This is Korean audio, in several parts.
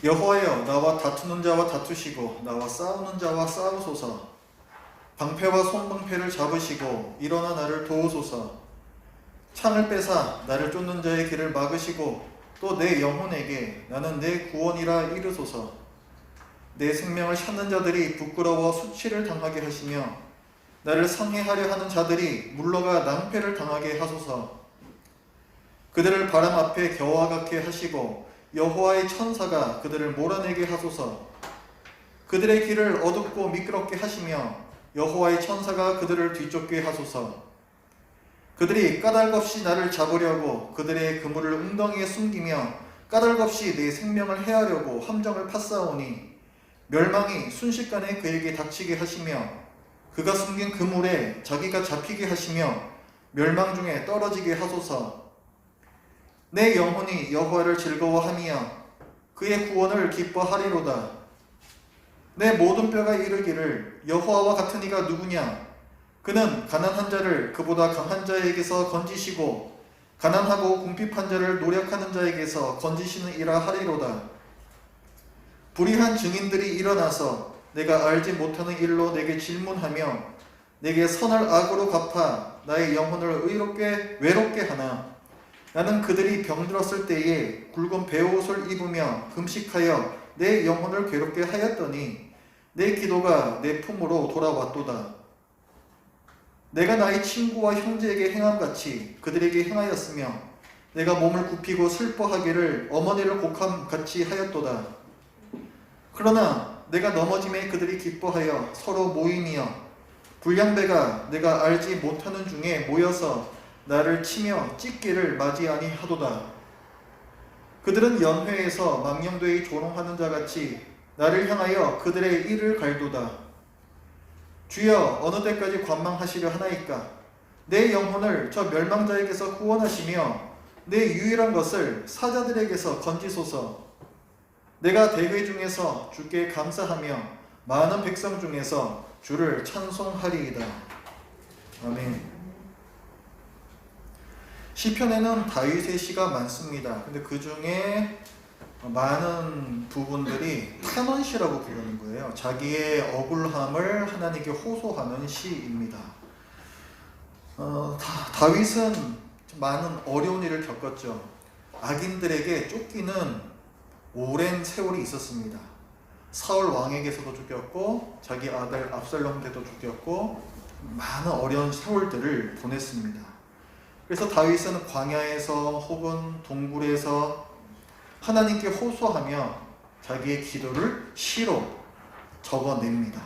여호와여, 나와 다투는 자와 다투시고 나와 싸우는 자와 싸우소서. 방패와 손방패를 잡으시고 일어나 나를 도우소서. 창을 빼사 나를 쫓는 자의 길을 막으시고 또 내 영혼에게 나는 내 구원이라 이르소서. 내 생명을 찾는 자들이 부끄러워 수치를 당하게 하시며 나를 상해하려 하는 자들이 물러가 낭패를 당하게 하소서. 그들을 바람 앞에 겨와 같게 하시고 여호와의 천사가 그들을 몰아내게 하소서. 그들의 길을 어둡고 미끄럽게 하시며 여호와의 천사가 그들을 뒤쫓게 하소서. 그들이 까닭없이 나를 잡으려고 그들의 그물을 웅덩이에 숨기며 까닭없이 내 생명을 해하려고 함정을 팠사오니 멸망이 순식간에 그에게 닥치게 하시며 그가 숨긴 그물에 자기가 잡히게 하시며 멸망 중에 떨어지게 하소서. 내 영혼이 여호와를 즐거워하며 그의 구원을 기뻐하리로다. 내 모든 뼈가 이르기를 여호와와 같은 이가 누구냐? 그는 가난한 자를 그보다 강한 자에게서 건지시고 가난하고 궁핍한 자를 노력하는 자에게서 건지시는 이라 하리로다. 불의한 증인들이 일어나서 내가 알지 못하는 일로 내게 질문하며 내게 선을 악으로 갚아 나의 영혼을 외롭게 하나 나는 그들이 병들었을 때에 굵은 베옷을 입으며 금식하여 내 영혼을 괴롭게 하였더니 내 기도가 내 품으로 돌아왔도다. 내가 나의 친구와 형제에게 행함같이 그들에게 행하였으며 내가 몸을 굽히고 슬퍼하기를 어머니를 곡함같이 하였도다. 그러나 내가 넘어짐에 그들이 기뻐하여 서로 모이며 불량배가 내가 알지 못하는 중에 모여서 나를 치며 찢기를 맞이 아니하도다. 그들은 연회에서 망령되이 조롱하는 자같이 나를 향하여 그들의 이를 갈도다. 주여, 어느 때까지 관망하시려 하나이까? 내 영혼을 저 멸망자에게서 구원하시며 내 유일한 것을 사자들에게서 건지소서. 내가 대회 중에서 주께 감사하며 많은 백성 중에서 주를 찬송하리이다. 아멘. 시편에는 다윗의 시가 많습니다. 근데 그 중에 많은 부분들이 탄원시라고 부르는 거예요. 자기의 억울함을 하나님께 호소하는 시입니다. 다윗은 많은 어려운 일을 겪었죠. 악인들에게 쫓기는 오랜 세월이 있었습니다. 사울 왕에게서도 쫓겼고 자기 아들 압살롬한테도 쫓겼고 많은 어려운 세월들을 보냈습니다. 그래서 다윗은 광야에서 혹은 동굴에서 하나님께 호소하며 자기의 기도를 시로 적어냅니다.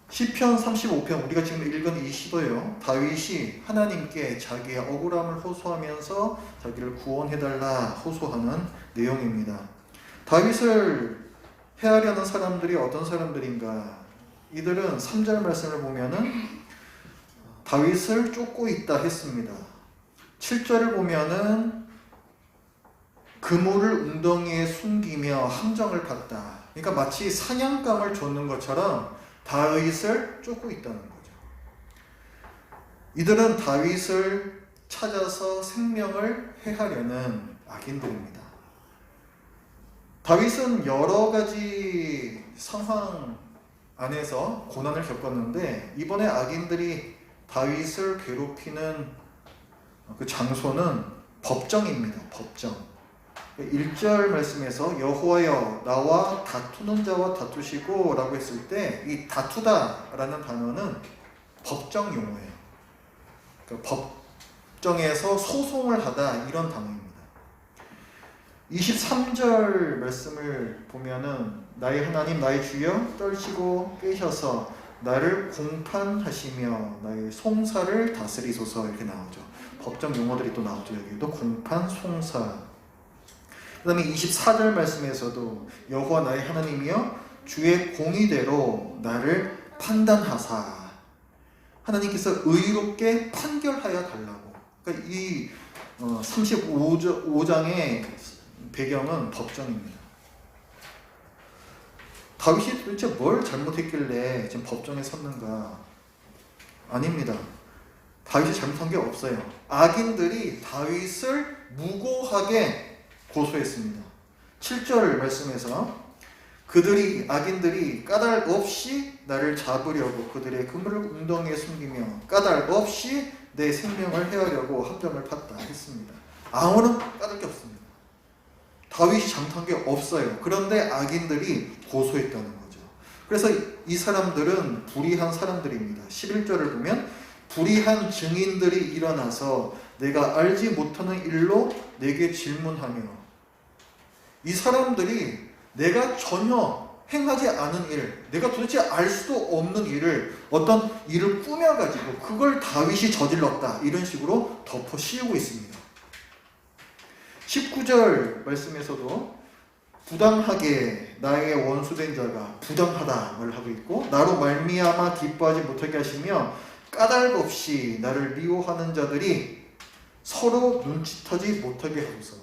시편 35편, 우리가 지금 읽은 이 시도요, 다윗이 하나님께 자기의 억울함을 호소하면서 자기를 구원해달라 호소하는 내용입니다. 다윗을 해하려는 사람들이 어떤 사람들인가? 이들은 3절 말씀을 보면은 다윗을 쫓고 있다 했습니다. 7절을 보면은 그물을 웅덩이에 숨기며 함정을 팠다. 그러니까 마치 사냥감을 쫓는 것처럼 다윗을 쫓고 있다는 거죠. 이들은 다윗을 찾아서 생명을 해하려는 악인들입니다. 다윗은 여러 가지 상황 안에서 고난을 겪었는데 이번에 악인들이 다윗을 괴롭히는 그 장소는 법정입니다. 법정. 1절 말씀에서 여호와여 나와 다투는 자와 다투시고 라고 했을 때 이 다투다 라는 단어는 법정 용어예요. 그러니까 법정에서 소송을 하다 이런 단어입니다. 23절 말씀을 보면은 나의 하나님 나의 주여 떨치고 깨셔서 나를 공판하시며 나의 송사를 다스리소서 이렇게 나오죠. 법정 용어들이 또 나오죠. 여기도 공판, 송사. 그 다음에 24절 말씀에서도 여호와 나의 하나님이여 주의 공의대로 나를 판단하사 하나님께서 의롭게 판결하여 달라고. 그러니까 이 35장의 배경은 법정입니다. 다윗이 도대체 뭘 잘못했길래 지금 법정에 섰는가? 아닙니다. 다윗이 잘못한 게 없어요. 악인들이 다윗을 무고하게 고소했습니다. 7절 말씀에서 그들이 악인들이 까닭 없이 나를 잡으려고 그들의 그물을 웅덩이에 숨기며 까닭 없이 내 생명을 해하려고 함정을 팠다 했습니다. 아무런 까닭이 없습니다. 다윗이 잘못한 게 없어요. 그런데 악인들이 고소했다는 거죠. 그래서 이 사람들은 불의한 사람들입니다. 11절을 보면 불의한 증인들이 일어나서 내가 알지 못하는 일로 내게 질문하며, 이 사람들이 내가 전혀 행하지 않은 일, 내가 도대체 알 수도 없는 일을, 어떤 일을 꾸며가지고 그걸 다윗이 저질렀다, 이런 식으로 덮어 씌우고 있습니다. 19절 말씀에서도 부당하게 나의 원수된 자가 부당하다 말 하고 있고, 나로 말미암아 기뻐하지 못하게 하시며 까닭 없이 나를 미워하는 자들이 서로 눈치타지 못하게 하소서.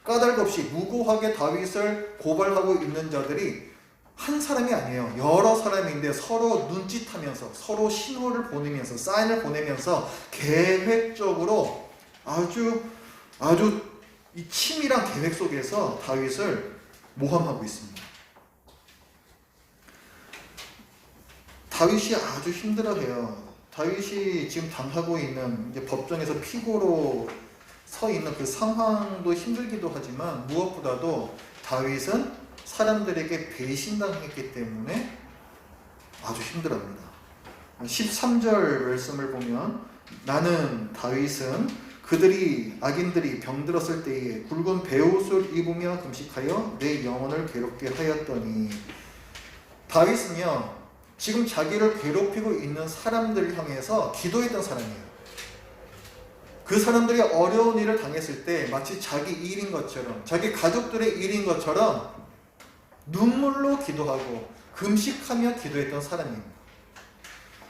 까닭 없이 무고하게 다윗을 고발하고 있는 자들이 한 사람이 아니에요. 여러 사람인데 서로 눈짓하면서, 서로 신호를 보내면서, 사인을 보내면서 계획적으로 아주 이 치밀한 계획 속에서 다윗을 모함하고 있습니다. 다윗이 아주 힘들어해요. 다윗이 지금 당하고 있는, 이제 법정에서 피고로 서 있는 그 상황도 힘들기도 하지만, 무엇보다도 다윗은 사람들에게 배신당했기 때문에 아주 힘들어합니다. 13절 말씀을 보면 나는 다윗은 그들이 악인들이 병들었을 때에 굵은 베옷을 입으며 금식하여 내 영혼을 괴롭게 하였더니, 다윗은요 지금 자기를 괴롭히고 있는 사람들을 향해서 기도했던 사람이에요. 그 사람들이 어려운 일을 당했을 때 마치 자기 일인 것처럼, 자기 가족들의 일인 것처럼 눈물로 기도하고 금식하며 기도했던 사람입니다.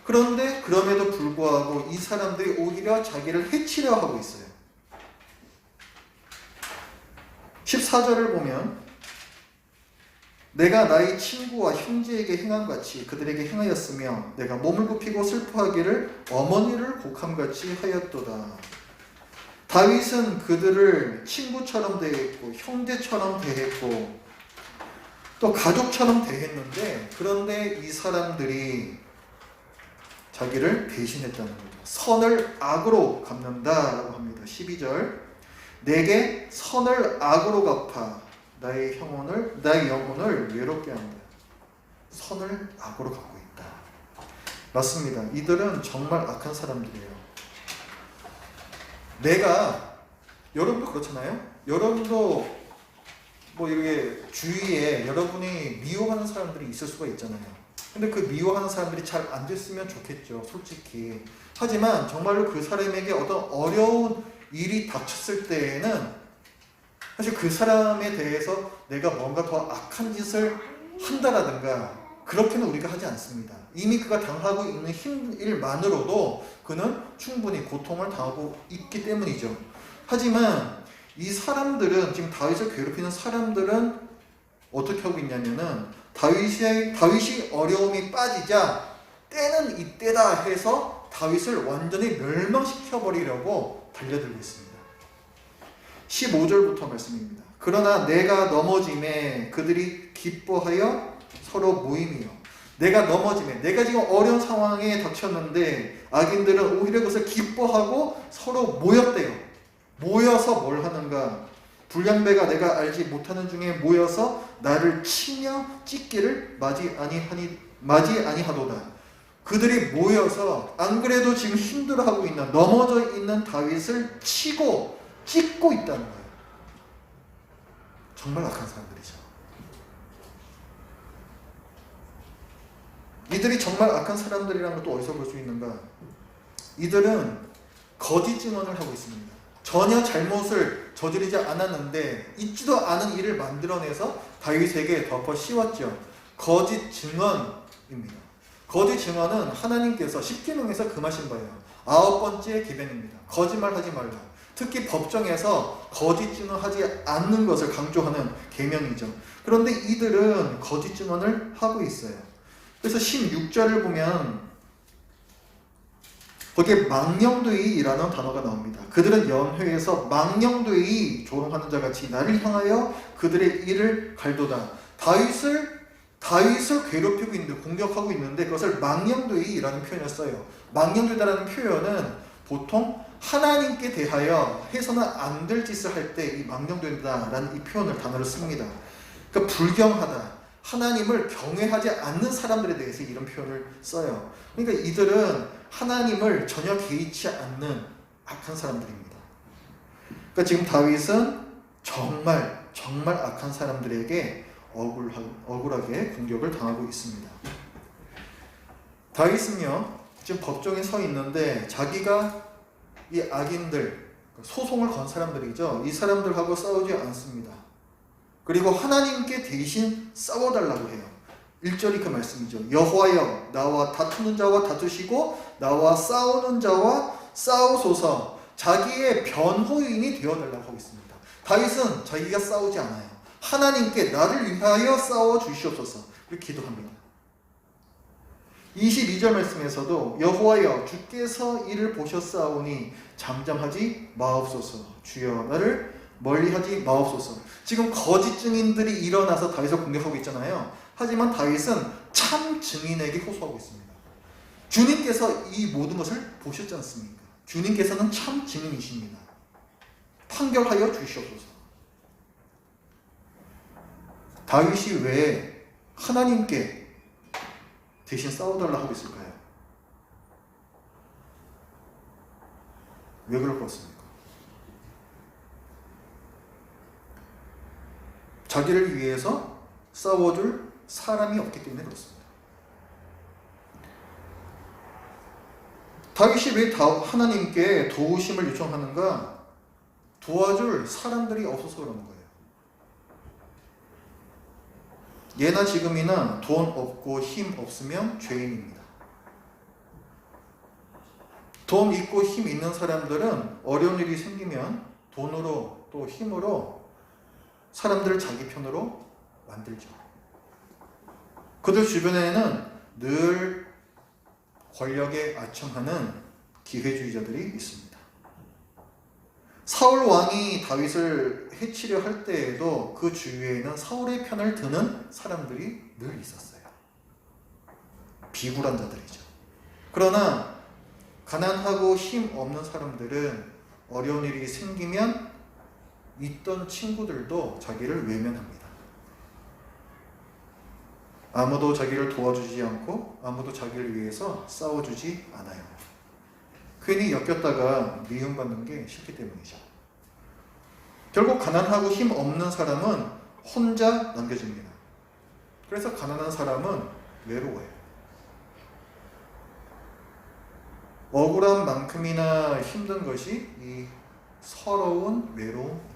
그런데 그럼에도 불구하고 이 사람들이 오히려 자기를 해치려 하고 있어요. 14절을 보면 내가 나의 친구와 형제에게 행함같이 그들에게 행하였으며 내가 몸을 굽히고 슬퍼하기를 어머니를 곡함같이 하였도다. 다윗은 그들을 친구처럼 대했고 형제처럼 대했고 또 가족처럼 대했는데, 그런데 이 사람들이 자기를 배신했다는 거죠. 선을 악으로 갚는다라고 합니다. 12절 내게 선을 악으로 갚아 나의 영혼을 외롭게 한다. 선을 악으로 갚고 있다. 맞습니다. 이들은 정말 악한 사람들이에요. 여러분도 그렇잖아요. 여러분도 뭐 이렇게 주위에 여러분이 미워하는 사람들이 있을 수가 있잖아요. 근데 그 미워하는 사람들이 잘 안 됐으면 좋겠죠, 솔직히. 하지만 정말로 그 사람에게 어떤 어려운 일이 닥쳤을 때에는 사실 그 사람에 대해서 내가 뭔가 더 악한 짓을 한다라든가 그렇게는 우리가 하지 않습니다. 이미 그가 당하고 있는 힘일만으로도 그는 충분히 고통을 당하고 있기 때문이죠. 하지만 이 사람들은, 지금 다윗을 괴롭히는 사람들은 어떻게 하고 있냐면은 다윗이 어려움이 빠지자 때는 이때다 해서 다윗을 완전히 멸망시켜버리려고 달려들고 있습니다. 15절부터 말씀입니다. 그러나 내가 넘어짐에 그들이 기뻐하여 서로 모임이요. 내가 넘어짐에, 내가 지금 어려운 상황에 닥쳤는데 악인들은 오히려 그것을 기뻐하고 서로 모였대요. 모여서 뭘 하는가? 불량배가 내가 알지 못하는 중에 모여서 나를 치며 찢기를 맞이 아니하도다. 그들이 모여서 안 그래도 지금 힘들어하고 있는, 넘어져 있는 다윗을 치고 찢고 있다는 거예요. 정말 악한 사람들이죠. 이들이 정말 악한 사람들이라는 것도 어디서 볼 수 있는가? 이들은 거짓 증언을 하고 있습니다. 전혀 잘못을 저지르지 않았는데 있지도 않은 일을 만들어내서 다윗에게 덮어 씌웠죠. 거짓 증언입니다. 거짓 증언은 하나님께서 십계명에서 금하신 바예요. 9번째 계명입니다. 거짓말하지 말라. 특히 법정에서 거짓 증언하지 않는 것을 강조하는 계명이죠. 그런데 이들은 거짓 증언을 하고 있어요. 그래서 16절을 보면 거기에 망령되이라는 단어가 나옵니다. 그들은 연회에서 망령되이 조롱하는 자 같이 나를 향하여 그들의 일을 갈도다. 다윗을 괴롭히고 있는데, 공격하고 있는데 그것을 망령되이라는 표현을 써요. 망령되다라는 표현은 보통 하나님께 대하여 해서는 안 될 짓을 할 때 이 망령된다라는 이 표현을 단어를 씁니다. 그러니까 불경하다, 하나님을 경외하지 않는 사람들에 대해서 이런 표현을 써요. 그러니까 이들은 하나님을 전혀 개의치 않는 악한 사람들입니다. 그러니까 지금 다윗은 정말 악한 사람들에게 억울하게 공격을 당하고 있습니다. 다윗은요, 지금 법정에 서 있는데 자기가 이 악인들, 소송을 건 사람들이죠. 이 사람들하고 싸우지 않습니다. 그리고 하나님께 대신 싸워달라고 해요. 1절이 그 말씀이죠. 여호와여, 나와 다투는 자와 다투시고 나와 싸우는 자와 싸우소서. 자기의 변호인이 되어달라고 하고 있습니다. 다윗은 자기가 싸우지 않아요. 하나님께 나를 위하여 싸워 주시옵소서. 이렇게 기도합니다. 22절 말씀에서도 여호와여, 주께서 이를 보셨사오니 잠잠하지 마옵소서. 주여, 나를 멀리하지 마옵소서. 지금 거짓 증인들이 일어나서 다윗을 공격하고 있잖아요. 하지만 다윗은 참 증인에게 호소하고 있습니다. 주님께서 이 모든 것을 보셨지 않습니까? 주님께서는 참 증인이십니다. 판결하여 주시옵소서. 다윗이 왜 하나님께 대신 싸워달라 하고 있을까요? 왜 그럴 것 같습니까? 자기를 위해서 싸워줄 사람이 없기 때문에 그렇습니다. 다윗이 왜 하나님께 도우심을 요청하는가? 도와줄 사람들이 없어서 그러는 거예요. 예나 지금이나 돈 없고 힘 없으면 죄인입니다. 돈 있고 힘 있는 사람들은 어려운 일이 생기면 돈으로 또 힘으로 사람들을 자기 편으로 만들죠. 그들 주변에는 늘 권력에 아첨하는 기회주의자들이 있습니다. 사울 왕이 다윗을 해치려 할 때에도 그 주위에는 사울의 편을 드는 사람들이 늘 있었어요. 비굴한 자들이죠. 그러나 가난하고 힘 없는 사람들은 어려운 일이 생기면 있던 친구들도 자기를 외면합니다. 아무도 자기를 도와주지 않고 아무도 자기를 위해서 싸워주지 않아요. 괜히 엮였다가 미움받는 게 싫기 때문이죠. 결국 가난하고 힘 없는 사람은 혼자 남겨집니다. 그래서 가난한 사람은 외로워요. 억울한 만큼이나 힘든 것이 이 서러운 외로움입니다.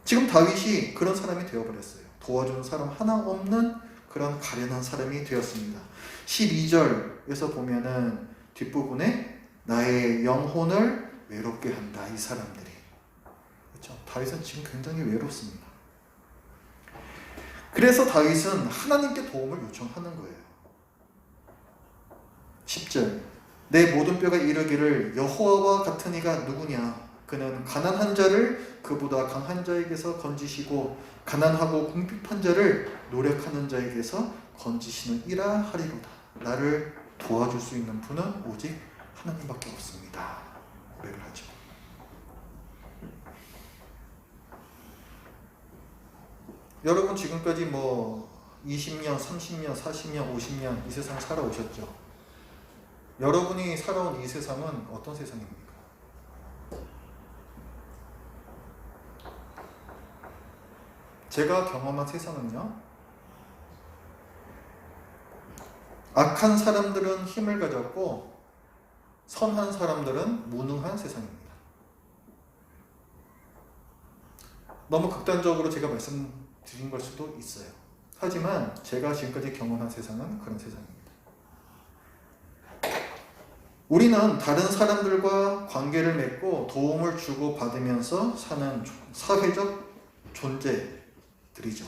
지금 다윗이 그런 사람이 되어버렸어요. 도와주는 사람 하나 없는 그런 가련한 사람이 되었습니다. 12절에서 보면은 뒷부분에 나의 영혼을 외롭게 한다, 이 사람들이. 그렇죠? 다윗은 지금 굉장히 외롭습니다. 그래서 다윗은 하나님께 도움을 요청하는 거예요. 10절 내 모든 뼈가 이르기를 여호와와 같은 이가 누구냐? 그는 가난한 자를 그보다 강한 자에게서 건지시고 가난하고 궁핍한 자를 노력하는 자에게서 건지시는 이라 하리로다. 나를 도와줄 수 있는 분은 오직 하나님밖에 없습니다. 고백을 하죠. 여러분 지금까지 20년, 30년, 40년, 50년 이 세상 살아오셨죠. 여러분이 살아온 이 세상은 어떤 세상입니까? 제가 경험한 세상은요, 악한 사람들은 힘을 가졌고 선한 사람들은 무능한 세상입니다. 너무 극단적으로 제가 말씀드린 걸 수도 있어요. 하지만 제가 지금까지 경험한 세상은 그런 세상입니다. 우리는 다른 사람들과 관계를 맺고 도움을 주고 받으면서 사는 사회적 존재들이죠.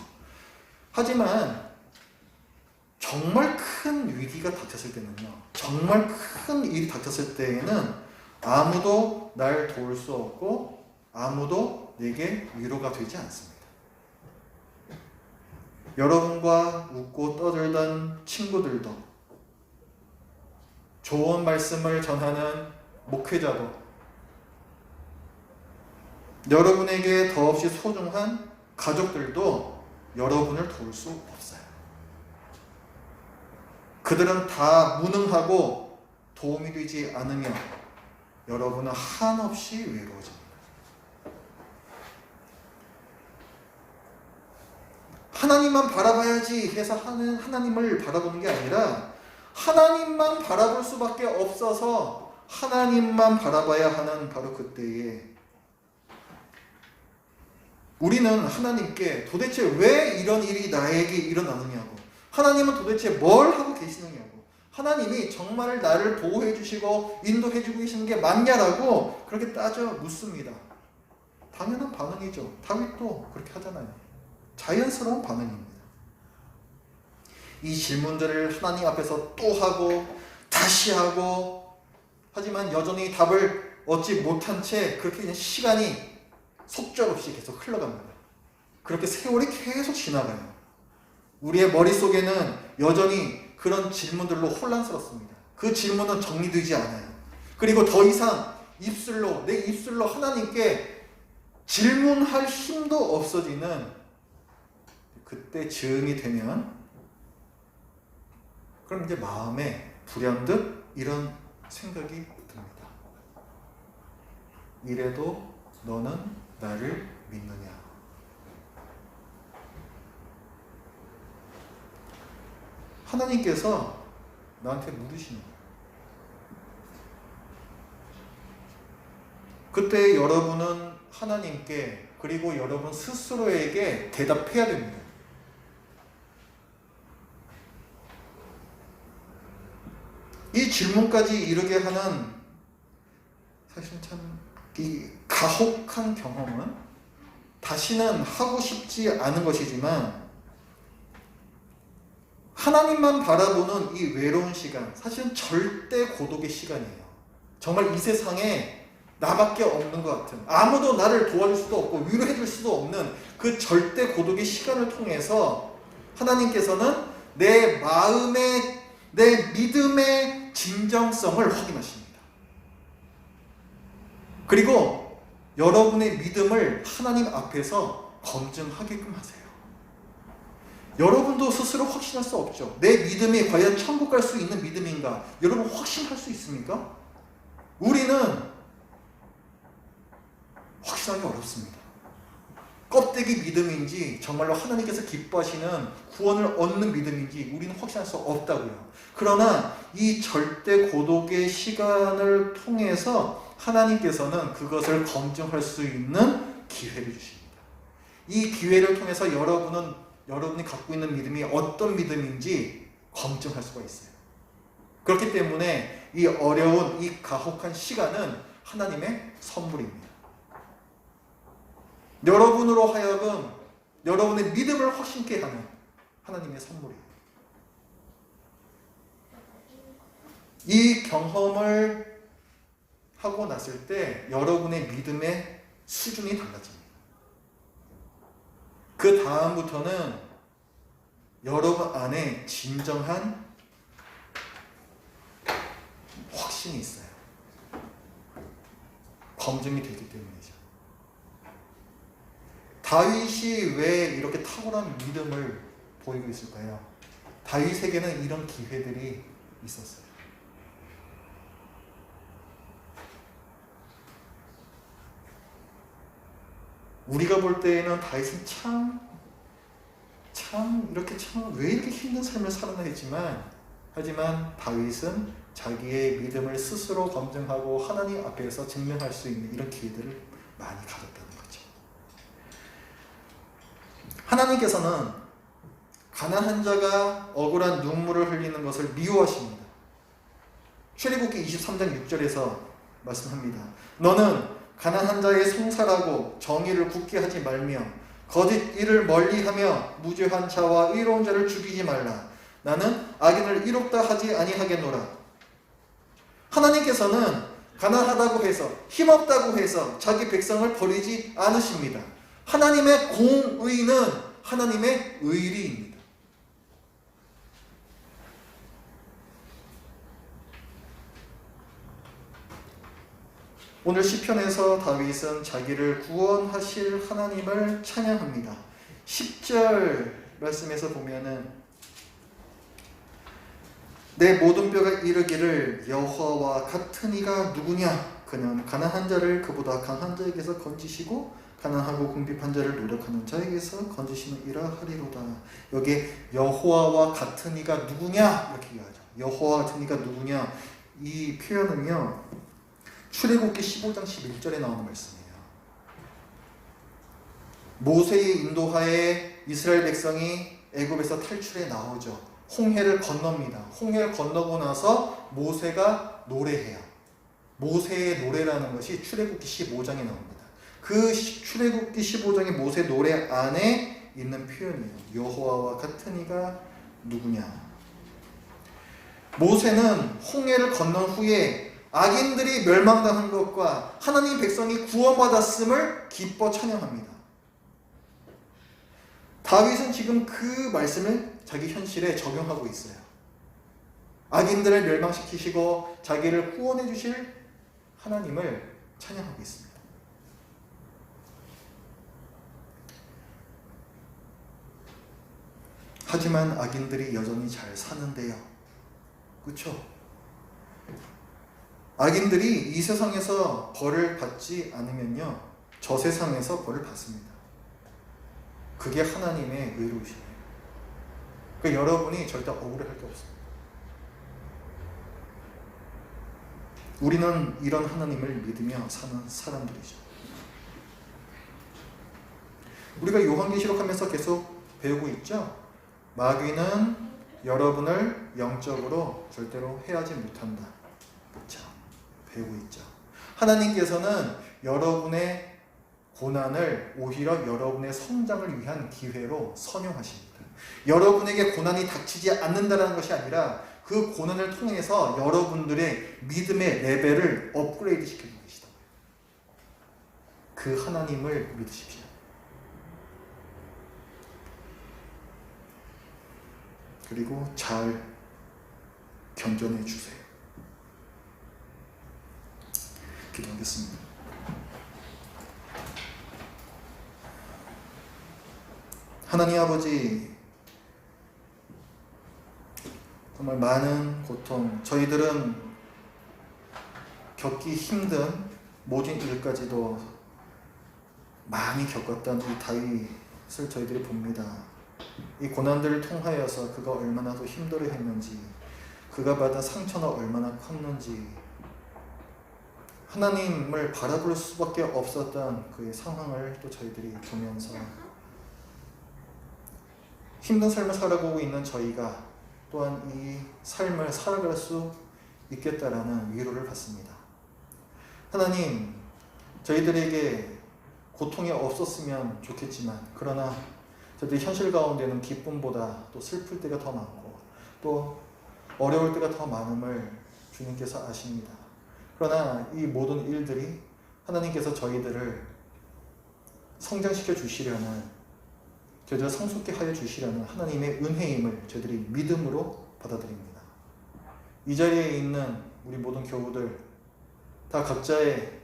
하지만 정말 큰 위기가 닥쳤을 때는요, 정말 큰 일이 닥쳤을 때에는 아무도 날 도울 수 없고 아무도 내게 위로가 되지 않습니다. 여러분과 웃고 떠들던 친구들도, 좋은 말씀을 전하는 목회자도, 여러분에게 더없이 소중한 가족들도 여러분을 도울 수 없어요. 그들은 다 무능하고 도움이 되지 않으며 여러분은 한없이 외로워집니다. 하나님만 바라봐야지 해서 하나님을 바라보는 게 아니라 하나님만 바라볼 수밖에 없어서 하나님만 바라봐야 하는 바로 그때에 우리는 하나님께 도대체 왜 이런 일이 나에게 일어나느냐고, 하나님은 도대체 뭘 하고 계시느냐고, 하나님이 정말 나를 보호해 주시고 인도해 주고 계시는 게 맞냐라고 그렇게 따져 묻습니다. 당연한 반응이죠. 다윗도 그렇게 하잖아요. 자연스러운 반응입니다. 이 질문들을 하나님 앞에서 또 하고 다시 하고, 하지만 여전히 답을 얻지 못한 채 그렇게 그냥 시간이 속절없이 계속 흘러갑니다. 그렇게 세월이 계속 지나가요. 우리의 머릿속에는 여전히 그런 질문들로 혼란스럽습니다. 그 질문은 정리되지 않아요. 그리고 더 이상 내 입술로 하나님께 질문할 힘도 없어지는 그때 즈음이 되면, 그럼 이제 마음에 불현듯 이런 생각이 듭니다. 이래도 너는 나를 믿느냐? 하나님께서 나한테 물으시는 거예요. 그때 여러분은 하나님께, 그리고 여러분 스스로에게 대답해야 됩니다. 이 질문까지 이르게 하는 사실 참 이 가혹한 경험은 다시는 하고 싶지 않은 것이지만, 하나님만 바라보는 이 외로운 시간, 사실은 절대 고독의 시간이에요. 정말 이 세상에 나밖에 없는 것 같은, 아무도 나를 도와줄 수도 없고 위로해 줄 수도 없는 그 절대 고독의 시간을 통해서 하나님께서는 내 마음의, 내 믿음의 진정성을 확인하십니다. 그리고 여러분의 믿음을 하나님 앞에서 검증하게끔 하세요. 여러분도 스스로 확신할 수 없죠. 내 믿음이 과연 천국 갈 수 있는 믿음인가? 여러분 확신할 수 있습니까? 우리는 확신하기 어렵습니다. 껍데기 믿음인지 정말로 하나님께서 기뻐하시는 구원을 얻는 믿음인지 우리는 확신할 수 없다고요. 그러나 이 절대 고독의 시간을 통해서 하나님께서는 그것을 검증할 수 있는 기회를 주십니다. 이 기회를 통해서 여러분이 갖고 있는 믿음이 어떤 믿음인지 검증할 수가 있어요. 그렇기 때문에 이 어려운, 이 가혹한 시간은 하나님의 선물입니다. 여러분으로 하여금 여러분의 믿음을 확신케 하는 하나님의 선물이에요. 이 경험을 하고 났을 때 여러분의 믿음의 수준이 달라집니다. 그 다음부터는 여러분 안에 진정한 확신이 있어요. 검증이 되기 때문이죠. 다윗이 왜 이렇게 탁월한 믿음을 보이고 있을까요? 다윗에게는 이런 기회들이 있었어요. 우리가 볼 때에는 다윗은 왜 이렇게 힘든 삶을 살았나 했지만, 하지만 다윗은 자기의 믿음을 스스로 검증하고 하나님 앞에서 증명할 수 있는 이런 기회들을 많이 가졌다는 거죠. 하나님께서는 가난한 자가 억울한 눈물을 흘리는 것을 미워하십니다. 출애굽기 23장 6절에서 말씀합니다. 너는 가난한 자의 송사라고 정의를 굳게 하지 말며 거짓 일을 멀리하며 무죄한 자와 의로운 자를 죽이지 말라. 나는 악인을 이롭다 하지 아니하겠노라. 하나님께서는 가난하다고 해서 힘없다고 해서 자기 백성을 버리지 않으십니다. 하나님의 공의는 하나님의 의리입니다. 오늘 시편에서 다윗은 자기를 구원하실 하나님을 찬양합니다. 10절 말씀에서 보면은 내 모든 뼈가 이르기를 여호와와 같은 이가 누구냐? 그는 가난한 자를 그보다 강한 자에게서 건지시고 가난하고 궁핍한 자를 노력하는 자에게서 건지시는 이라 하리로다. 여기 여호와와 같은 이가 누구냐? 이렇게 이야기하죠. 여호와 같은 이가 누구냐? 이 표현은요, 출애굽기 15장 11절에 나오는 말씀이에요. 모세의 인도하에 이스라엘 백성이 애굽에서 탈출해 나오죠. 홍해를 건넙니다. 홍해를 건너고 나서 모세가 노래해요. 모세의 노래라는 것이 출애굽기 15장에 나옵니다. 그 출애굽기 15장의 모세 노래 안에 있는 표현이에요. 여호와와 같은 이가 누구냐? 모세는 홍해를 건넌 후에 악인들이 멸망당한 것과 하나님 백성이 구원받았음을 기뻐 찬양합니다. 다윗은 지금 그 말씀을 자기 현실에 적용하고 있어요. 악인들을 멸망시키시고 자기를 구원해 주실 하나님을 찬양하고 있습니다. 하지만 악인들이 여전히 잘 사는데요. 그렇죠? 악인들이 이 세상에서 벌을 받지 않으면요, 저 세상에서 벌을 받습니다. 그게 하나님의 의로우심이에요. 그러니까 여러분이 절대 억울해할 게 없어요. 우리는 이런 하나님을 믿으며 사는 사람들이죠. 우리가 요한계시록 하면서 계속 배우고 있죠. 마귀는 여러분을 영적으로 절대로 해하지 못한다. 그렇죠? 배우고 있죠. 하나님께서는 여러분의 고난을 오히려 여러분의 성장을 위한 기회로 선용하십니다. 여러분에게 고난이 닥치지 않는다는 것이 아니라 그 고난을 통해서 여러분들의 믿음의 레벨을 업그레이드 시켜주고 계시다고요. 그 하나님을 믿으십시오. 그리고 잘 견뎌내 주세요. 기도하겠습니다. 하나님 아버지, 정말 많은 고통, 저희들은 겪기 힘든 모진 일까지도 많이 겪었던 이 다윗을 저희들이 봅니다. 이 고난들을 통하여서 그가 얼마나 더 힘들어했는지, 그가 받은 상처는 얼마나 컸는지, 하나님을 바라볼 수밖에 없었던 그의 상황을 또 저희들이 보면서 힘든 삶을 살아가고 있는 저희가 또한 이 삶을 살아갈 수 있겠다라는 위로를 받습니다. 하나님, 저희들에게 고통이 없었으면 좋겠지만, 그러나 저희들 현실 가운데는 기쁨보다 또 슬플 때가 더 많고 또 어려울 때가 더 많음을 주님께서 아십니다. 그러나 이 모든 일들이 하나님께서 저희들을 성장시켜 주시려는, 저희들을 성숙케 하여 주시려는 하나님의 은혜임을 저희들이 믿음으로 받아들입니다. 이 자리에 있는 우리 모든 교우들 다 각자의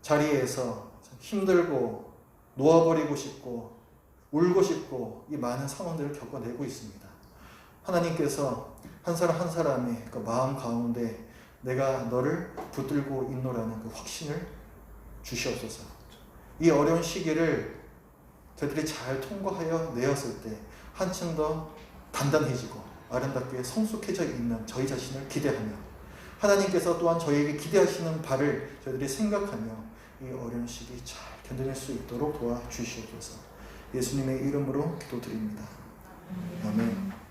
자리에서 힘들고 놓아버리고 싶고 울고 싶고 이 많은 상황들을 겪어내고 있습니다. 하나님께서 한 사람 한 사람의 그 마음 가운데 내가 너를 붙들고 있노라는 그 확신을 주시옵소서. 이 어려운 시기를 저희들이 잘 통과하여 내었을 때 한층 더 단단해지고 아름답게 성숙해져 있는 저희 자신을 기대하며, 하나님께서 또한 저희에게 기대하시는 바를 저희들이 생각하며 이 어려운 시기 잘 견뎌낼 수 있도록 도와주시옵소서. 예수님의 이름으로 기도드립니다. 아멘.